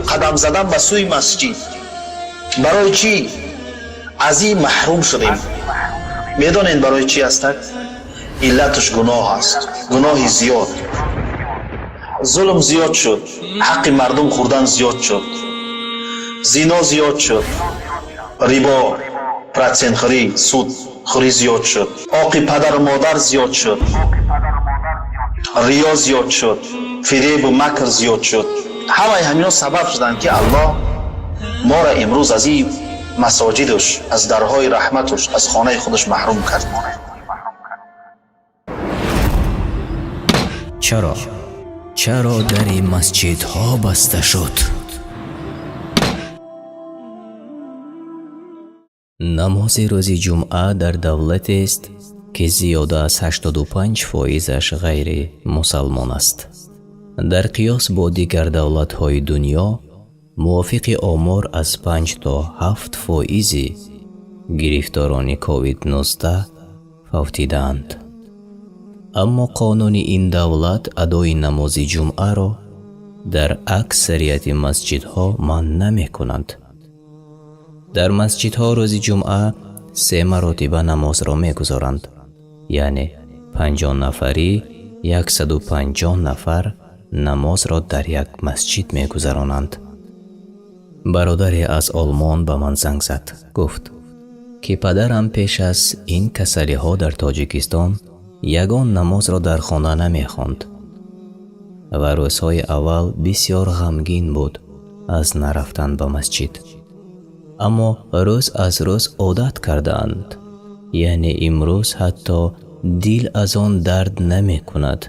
قدم زدن به سوی مسجد. برای چی؟ از این محروم شدیم. میدونین برای چی است؟ علتش گناه است، گناه زیاد. ظلم زیاد شد، حق مردم خوردن زیاد شد، زنا زیاد شد، ریبا، پراتسین خوری، سود خوری زیاد شد، عاق پدر و مادر زیاد شد، ریا زیاد شد، فریب و مکر زیاد شد. همه همینا سبب شدند که الله ما را امروز از این مساجدش، از درهای رحمتش، از خانه خودش محروم کرد. چرا در این مسجدها بسته شد؟ نماز روز جمعه در دولت است که زیاده از 85% غیر مسلمان است. در قیاس با دیگر دولت‌های دنیا موافق آمار از 5 تا 7% گرفتاران کووید 19 فوتیدند. اما قانون این دولت ادای نماز جمعه را در اکثریت مسجدها منع نمی کنند. در مسجدها روز جمعه 3 مرتبه نماز را می گذارند، یعنی 50 نفری 150 نفر نماز را در یک مسجد می گذرانند. برادری از آلمان به من زنگ زد، گفت که پدرم پیش از این کسری ها در تاجیکستان یگان نماز را در خانه نمی خواند و روزهای اول بسیار غمگین بود از نرفتن به مسجد. اما روز از روز عادت کردند، یعنی امروز حتی دل از آن درد نمی کند،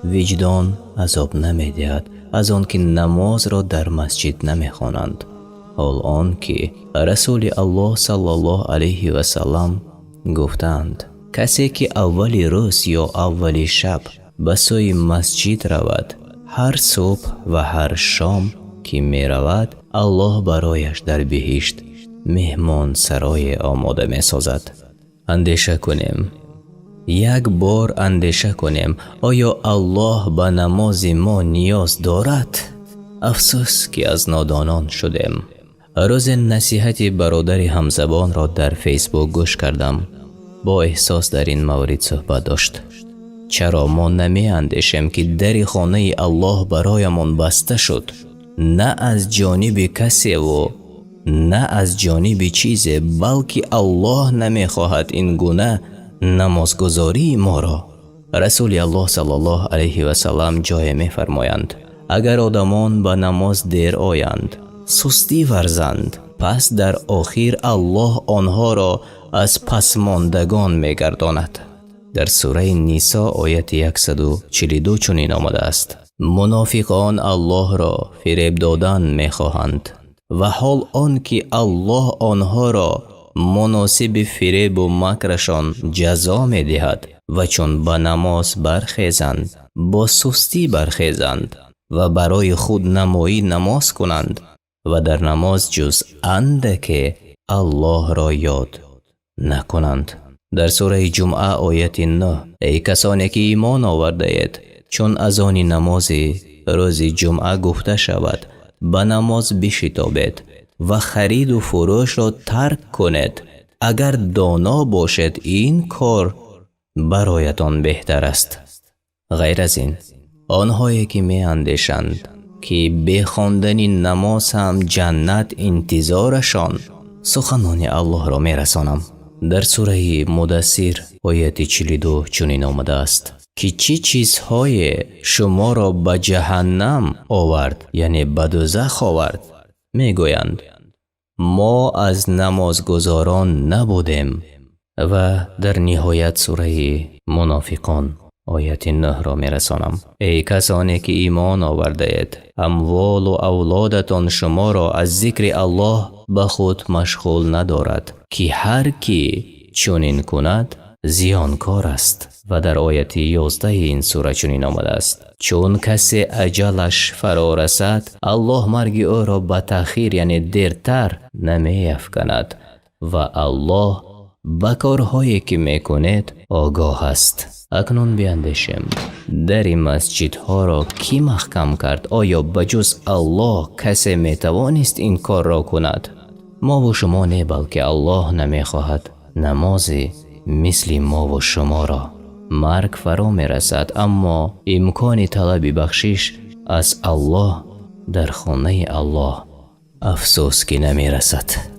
وجدان عذاب نمی دهد از آن که نماز را در مسجد نمی خوانند، حال آن که رسول الله صلی الله علیه و سلم گفتند کسی که اولی روز یا اولی شب به سوی مسجد رود، هر صبح و هر شام که می رود، الله برایش در بهشت مهمان سرای آماده می سازد. اندیشه کنیم، یک بار اندیشه کنیم، آیا الله به نماز ما نیاز دارد؟ افسوس که از نادانان شدیم. روز نصیحت برادر همزبان را در فیسبوک گوش کردم. با احساس در این مورد صحبت داشت. چرا ما نمی اندیشیم که در خانه الله برایمان بسته شد، نه از جانب کسی و نه از جانب چیزی، بلکه الله نمی خواهد این گونه نمازگزاری ما را. رسول الله صلی الله علیه و سلم جای می فرمایند اگر آدمان به نماز دیر آیند، سستی ورزند، پس در آخر الله آنها را از پسماندگان می گرداند. در سوره نیسا آیت 142 چنین آمده است: منافقان الله را فریب دادن می خواهند و حال آن که الله آنها را مناسب فریب و مکرشان جزا می دهد و چون به نماز برخیزند با سستی برخیزند و برای خود نمایی نماز کنند و در نماز جز اندک الله را یاد نکنند. در سوره جمعه آیت 9: ای کسانی که ایمان آورده اید، چون از آن نماز روز جمعه گفته شود به نماز بشتابید و خرید و فروش را ترک کنید، اگر دانا باشد این کار برایتان بهتر است. غیر از این، آنهایی که می اندیشند که به خواندن نماز هم جنت انتظارشان، سخنان الله را می رسانم. در سوره مدثر آیت 42 چنین آمده است که چه چیزهای شما را به جهنم آورد، یعنی به دوزخ آورد؟ می گویند ما از نمازگزاران نبودیم. و در نهایت سوره منافقان آیت 9 را می رسانم: ای کسانی که ایمان آورده اید، اموال و اولادتان شما را از ذکر الله به خود مشغول ندارد که هر کی چنین کند زیانکار است. و در آیت 11 این سوره چنین آمده است: چون کسی اجلش فرا رسد، الله مرگ او را به تأخیر، یعنی دیرتر نمی افکند و الله به کارهایی که میکنید آگاه است. اکنون بیاندیشیم در این مسجدها را کی محکم کرد؟ آیا بجز الله کسی میتوانست این کار را کند؟ ما و شما نه، بلکه الله نمیخواهد نمازی مثل ما و شما را. مرگ فرا میرسد، اما امکان طلب بخشش از الله در خانه الله افسوس که نمیرسد.